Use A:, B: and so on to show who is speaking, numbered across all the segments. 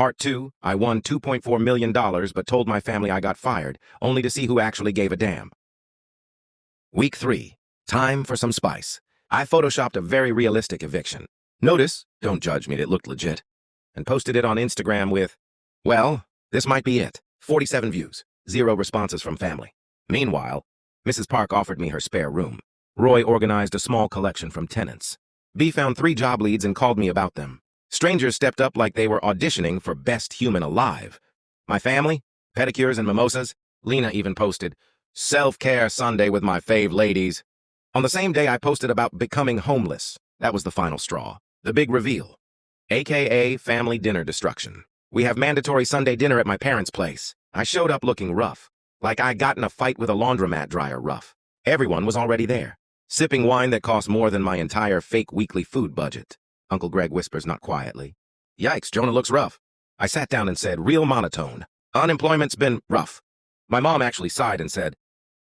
A: Part 2, I won $2.4 million but told my family I got fired, only to see who actually gave a damn. Week 3. Time for some spice. I photoshopped a very realistic eviction. Notice, don't judge me, it looked legit. And posted it on Instagram with, well, this might be it. 47 views, 0 responses from family. Meanwhile, Mrs. Park offered me her spare room. Roy organized a small collection from tenants. B found 3 job leads and called me about them. Strangers stepped up like they were auditioning for Best Human Alive. My family, pedicures and mimosas. Lena even posted, self-care Sunday with my fave ladies. On the same day, I posted about becoming homeless. That was the final straw. The big reveal. AKA family dinner destruction. We have mandatory Sunday dinner at my parents' place. I showed up looking rough. Like I got in a fight with a laundromat dryer rough. Everyone was already there. Sipping wine that cost more than my entire fake weekly food budget. Uncle Greg whispers not quietly. Yikes, Jonah looks rough. I sat down and said, real monotone. Unemployment's been rough. My mom actually sighed and said,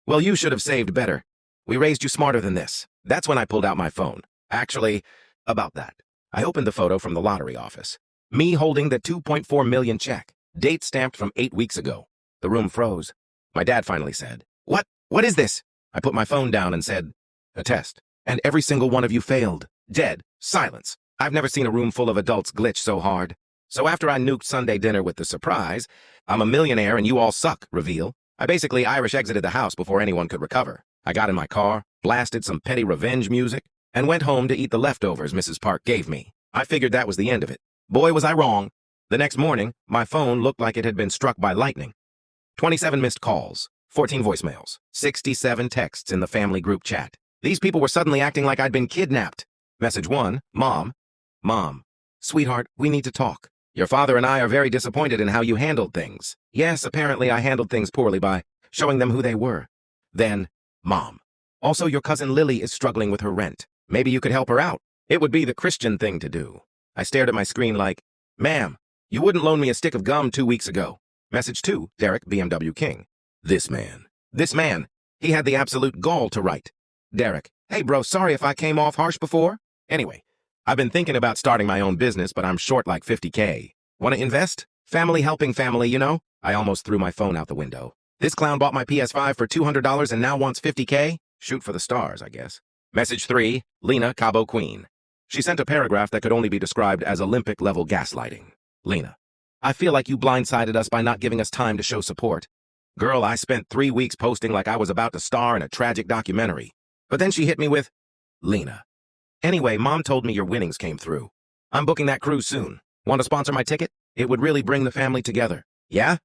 A: well, you should have saved better. We raised you smarter than this. That's when I pulled out my phone. Actually, about that. I opened the photo from the lottery office. Me holding the 2.4 million check. Date stamped from 8 weeks ago. The room froze. My dad finally said, What is this? I put my phone down and said, a test. And every single one of you failed. Dead. Silence. I've never seen a room full of adults glitch so hard. So after I nuked Sunday dinner with the surprise, I'm a millionaire and you all suck, reveal. I basically Irish exited the house before anyone could recover. I got in my car, blasted some petty revenge music, and went home to eat the leftovers Mrs. Park gave me. I figured that was the end of it. Boy, was I wrong. The next morning, my phone looked like it had been struck by lightning. 27 missed calls, 14 voicemails, 67 texts in the family group chat. These people were suddenly acting like I'd been kidnapped. Message 1, Mom, sweetheart, we need to talk. Your father and I are very disappointed in how you handled things. Yes, apparently I handled things poorly by showing them who they were. Then, Mom. Also, your cousin Lily is struggling with her rent. Maybe you could help her out. It would be the Christian thing to do. I stared at my screen like, ma'am, you wouldn't loan me a stick of gum 2 weeks ago. Message 2, Derek, BMW King. This man, he had the absolute gall to write. Derek, hey bro, sorry if I came off harsh before. Anyway, I've been thinking about starting my own business, but I'm short like 50K. Want to invest? Family helping family, you know? I almost threw my phone out the window. This clown bought my PS5 for $200 and now wants 50K? Shoot for the stars, I guess. Message 3, Lena, Cabo Queen. She sent a paragraph that could only be described as Olympic-level gaslighting. Lena, I feel like you blindsided us by not giving us time to show support. Girl, I spent 3 weeks posting like I was about to star in a tragic documentary. But then she hit me with, Lena. Anyway, Mom told me your winnings came through. I'm booking that cruise soon. Want to sponsor my ticket? It would really bring the family together. Yeah?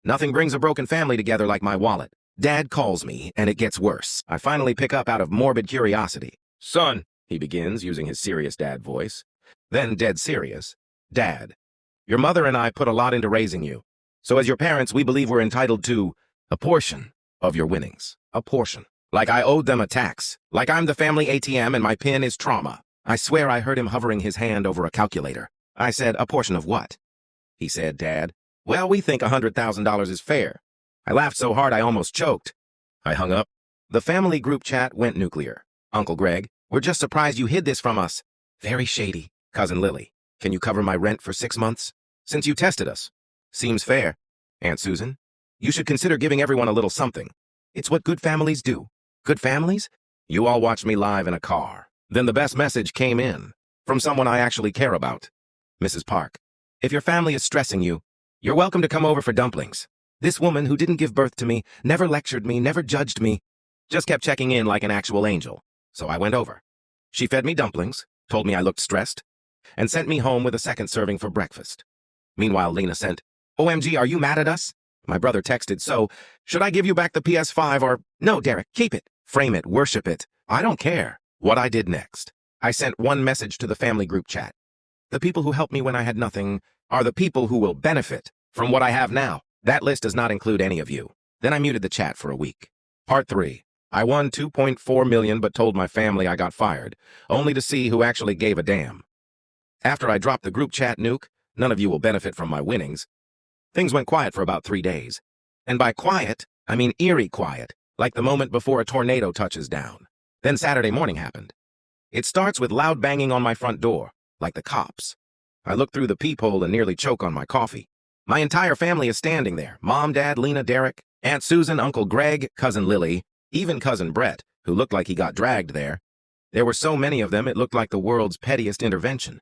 A: Nothing brings a broken family together like my wallet. Dad calls me, and it gets worse. I finally pick up out of morbid curiosity. Son, he begins, using his serious dad voice. Then dead serious. Dad, your mother and I put a lot into raising you. So as your parents, we believe we're entitled to a portion of your winnings. A portion. Like I owed them a tax. Like I'm the family ATM and my PIN is trauma. I swear I heard him hovering his hand over a calculator. I said, a portion of what? He said, Dad, well, we think $100,000 is fair. I laughed so hard I almost choked. I hung up. The family group chat went nuclear. Uncle Greg, we're just surprised you hid this from us. Very shady. Cousin Lily, can you cover my rent for 6 months? Since you tested us. Seems fair. Aunt Susan, you should consider giving everyone a little something. It's what good families do. Good families? You all watched me live in a car. Then the best message came in. From someone I actually care about. Mrs. Park, if your family is stressing you, you're welcome to come over for dumplings. This woman who didn't give birth to me, never lectured me, never judged me, just kept checking in like an actual angel. So I went over. She fed me dumplings, told me I looked stressed, and sent me home with a second serving for breakfast. Meanwhile, Lena sent, OMG, are you mad at us? My brother texted, so, should I give you back the PS5 or, no, Derek, keep it, frame it, worship it. I don't care what I did next. I sent one message to the family group chat. The people who helped me when I had nothing are the people who will benefit from what I have now. That list does not include any of you. Then I muted the chat for a week. Part 3. I won $2.4 million but told my family I got fired, only to see who actually gave a damn. After I dropped the group chat nuke, none of you will benefit from my winnings. Things went quiet for about 3 days. And by quiet, I mean eerie quiet, like the moment before a tornado touches down. Then Saturday morning happened. It starts with loud banging on my front door, like the cops. I look through the peephole and nearly choke on my coffee. My entire family is standing there. Mom, Dad, Lena, Derek, Aunt Susan, Uncle Greg, Cousin Lily, even Cousin Brett, who looked like he got dragged there. There were so many of them, it looked like the world's pettiest intervention.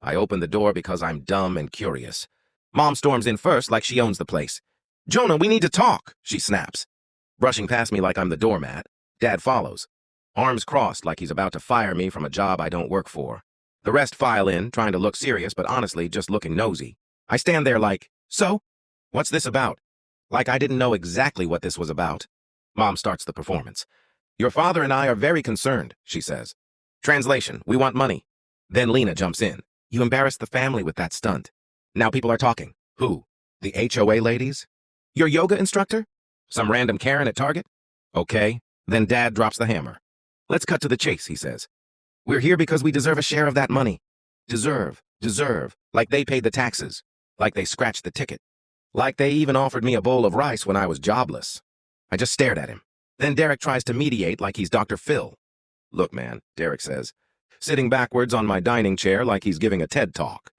A: I open the door because I'm dumb and curious. Mom storms in first like she owns the place. "Jonah, we need to talk," she snaps. Brushing past me like I'm the doormat, Dad follows, arms crossed like he's about to fire me from a job I don't work for. The rest file in, trying to look serious, but honestly just looking nosy. I stand there like, "So? What's this about?" Like I didn't know exactly what this was about. Mom starts the performance. "Your father and I are very concerned," she says. Translation, "We want money." Then Lena jumps in. "You embarrassed the family with that stunt. Now people are talking." "Who? The HOA ladies? Your yoga instructor? Some random Karen at Target?" "Okay." Then Dad drops the hammer. "Let's cut to the chase," he says. "We're here because we deserve a share of that money." Deserve. Like they paid the taxes. Like they scratched the ticket. Like they even offered me a bowl of rice when I was jobless. I just stared at him. Then Derek tries to mediate like he's Dr. Phil. "Look, man," Derek says, sitting backwards on my dining chair like he's giving a TED talk.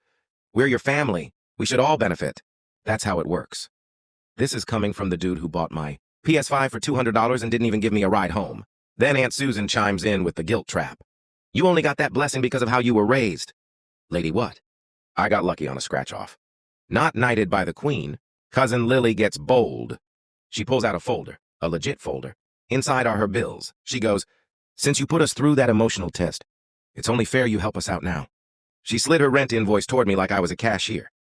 A: "We're your family. We should all benefit. That's how it works." This is coming from the dude who bought my PS5 for $200 and didn't even give me a ride home. Then Aunt Susan chimes in with the guilt trap. "You only got that blessing because of how you were raised." Lady what? I got lucky on a scratch-off. Not knighted by the queen, Cousin Lily gets bold. She pulls out a folder, a legit folder. Inside are her bills. She goes, "Since you put us through that emotional test, it's only fair you help us out now." She slid her rent invoice toward me like I was a cashier.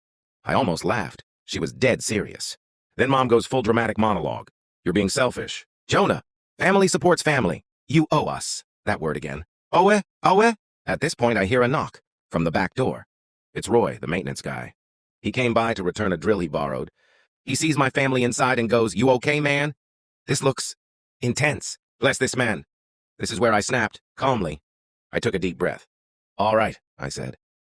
A: I almost laughed. She was dead serious. Then Mom goes full dramatic monologue. "You're being selfish. Jonah, family supports family. You owe us." That word again. "Owe? Owe?" At this point, I hear a knock from the back door. It's Roy, the maintenance guy. He came by to return a drill he borrowed. He sees my family inside and goes, "You okay, man? This looks intense. Bless this man." This is where I snapped, calmly. I took a deep breath. "All right," I said.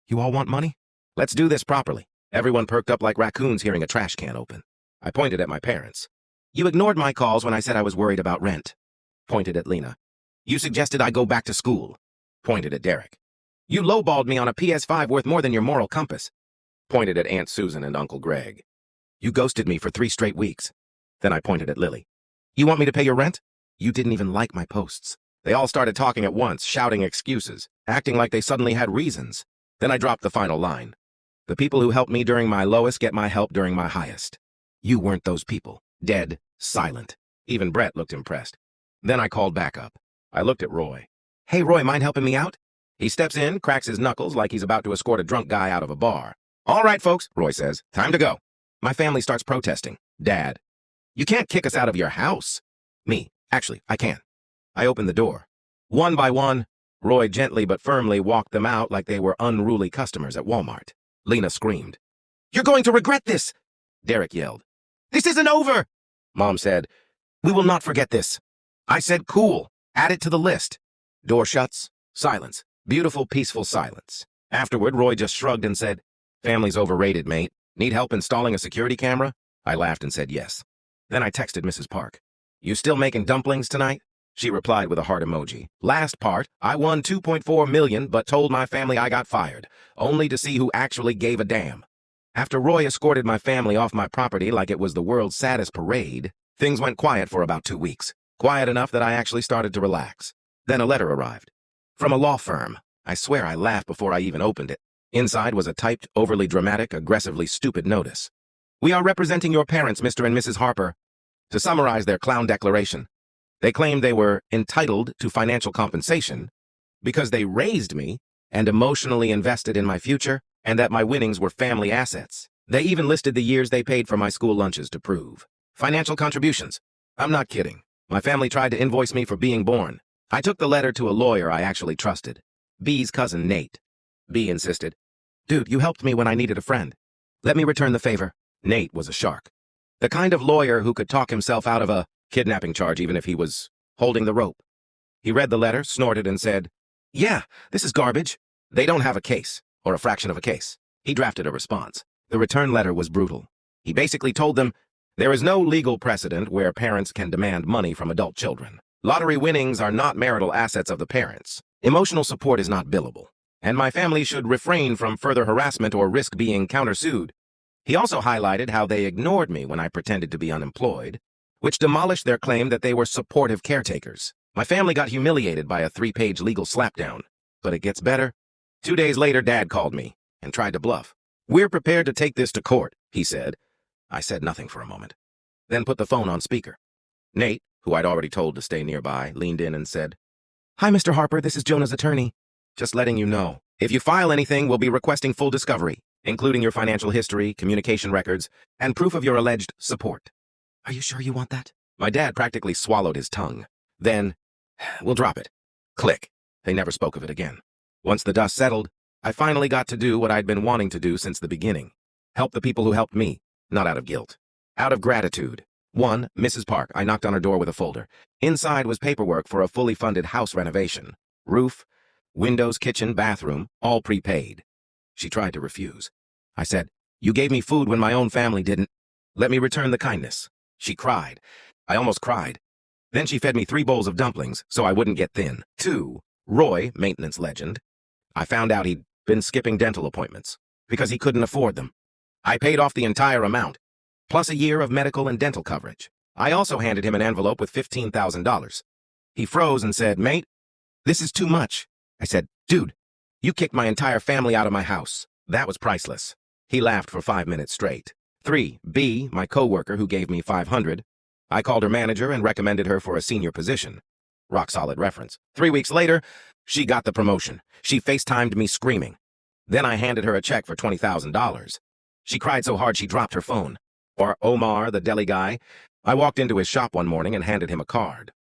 A: "You all want money? Let's do this properly." Everyone perked up like raccoons hearing a trash can open. I pointed at my parents. "You ignored my calls when I said I was worried about rent." Pointed at Lena. "You suggested I go back to school." Pointed at Derek. "You lowballed me on a PS5 worth more than your moral compass." Pointed at Aunt Susan and Uncle Greg. "You ghosted me for 3 straight weeks." Then I pointed at Lily. "You want me to pay your rent?" "You didn't even like my posts." They all started talking at once, shouting excuses, acting like they suddenly had reasons. Then I dropped the final line. "The people who helped me during my lowest get my help during my highest." You weren't those people. Dead, silent. Even Brett looked impressed. Then I called back up. I looked at Roy. "Hey, Roy, mind helping me out?" He steps in, cracks his knuckles like he's about to escort a drunk guy out of a bar. "All right, folks," Roy says. "Time to go." My family starts protesting. Dad. "You can't kick us out of your house." Me. "Actually, I can." I open the door. One by one, Roy gently but firmly walked them out like they were unruly customers at Walmart. Lena screamed. "You're going to regret this!" Derek yelled. "This isn't over!" Mom said, "We will not forget this." I said, "Cool. Add it to the list." Door shuts. Silence. Beautiful, peaceful silence. Afterward, Roy just shrugged and said, "Family's overrated, mate. Need help installing a security camera?" I laughed and said yes. Then I texted Mrs. Park. "You still making dumplings tonight?" She replied with a heart emoji. Last part, I won $2.4 million but told my family I got fired, only to see who actually gave a damn. After Roy escorted my family off my property like it was the world's saddest parade, things went quiet for about 2 weeks. Quiet enough that I actually started to relax. Then a letter arrived. From a law firm. I swear I laughed before I even opened it. Inside was a typed, overly dramatic, aggressively stupid notice. "We are representing your parents, Mr. and Mrs. Harper." To summarize their clown declaration, they claimed they were entitled to financial compensation because they raised me and emotionally invested in my future, and that my winnings were family assets. They even listed the years they paid for my school lunches to prove. Financial contributions. I'm not kidding. My family tried to invoice me for being born. I took the letter to a lawyer I actually trusted. B's cousin, Nate. B insisted, "Dude, you helped me when I needed a friend. Let me return the favor." Nate was a shark. The kind of lawyer who could talk himself out of a kidnapping charge even if he was holding the rope. He read the letter, snorted, and said, "Yeah, this is garbage. They don't have a case, or a fraction of a case." He drafted a response. The return letter was brutal. He basically told them, there is no legal precedent where parents can demand money from adult children. Lottery winnings are not marital assets of the parents. Emotional support is not billable. and my family should refrain from further harassment or risk being countersued. He also highlighted how they ignored me when I pretended to be unemployed, which demolished their claim that they were supportive caretakers. My family got humiliated by a 3-page legal slapdown. But it gets better. 2 days later, Dad called me and tried to bluff. "We're prepared to take this to court," he said. I said nothing for a moment, then put the phone on speaker. Nate, who I'd already told to stay nearby, leaned in and said, "Hi, Mr. Harper, this is Jonah's attorney. Just letting you know, if you file anything, we'll be requesting full discovery, including your financial history, communication records, and proof of your alleged support." "Are you sure you want that?" My dad practically swallowed his tongue. Then, "We'll drop it." Click. They never spoke of it again. Once the dust settled, I finally got to do what I'd been wanting to do since the beginning. Help the people who helped me, not out of guilt. Out of gratitude. 1. Mrs. Park. I knocked on her door with a folder. Inside was paperwork for a fully funded house renovation. Roof, windows, kitchen, bathroom, all prepaid. She tried to refuse. I said, "You gave me food when my own family didn't. Let me return the kindness." She cried. I almost cried. Then she fed me 3 bowls of dumplings so I wouldn't get thin. 2. Roy, maintenance legend. I found out he'd been skipping dental appointments because he couldn't afford them. I paid off the entire amount, plus a year of medical and dental coverage. I also handed him an envelope with $15,000. He froze and said, "Mate, this is too much." I said, "Dude, you kicked my entire family out of my house. That was priceless." He laughed for 5 minutes straight. 3. B, my coworker who gave me $500. I called her manager and recommended her for a senior position. Rock solid reference. 3 weeks later, she got the promotion. She FaceTimed me screaming. Then I handed her a check for $20,000. She cried so hard she dropped her phone. Or Omar, the deli guy. I walked into his shop one morning and handed him a card.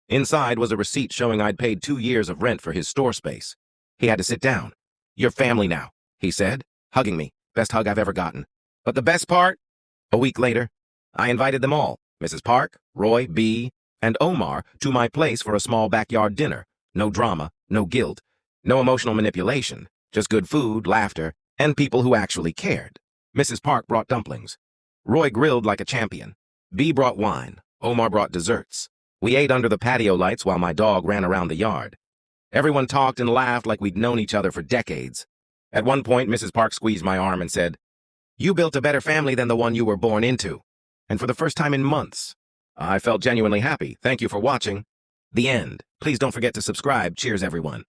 A: Inside was a receipt showing I'd paid 2 years of rent for his store space. He had to sit down. "You're family now," he said, hugging me. Best hug I've ever gotten. But the best part? A week later, I invited them all, Mrs. Park, Roy, B, and Omar, to my place for a small backyard dinner. No drama, no guilt, no emotional manipulation, just good food, laughter, and people who actually cared. Mrs. Park brought dumplings. Roy grilled like a champion. B brought wine. Omar brought desserts. We ate under the patio lights while my dog ran around the yard. Everyone talked and laughed like we'd known each other for decades. At one point, Mrs. Park squeezed my arm and said, "You built a better family than the one you were born into." And for the first time in months, I felt genuinely happy. Thank you for watching. The end. Please don't forget to subscribe. Cheers, everyone.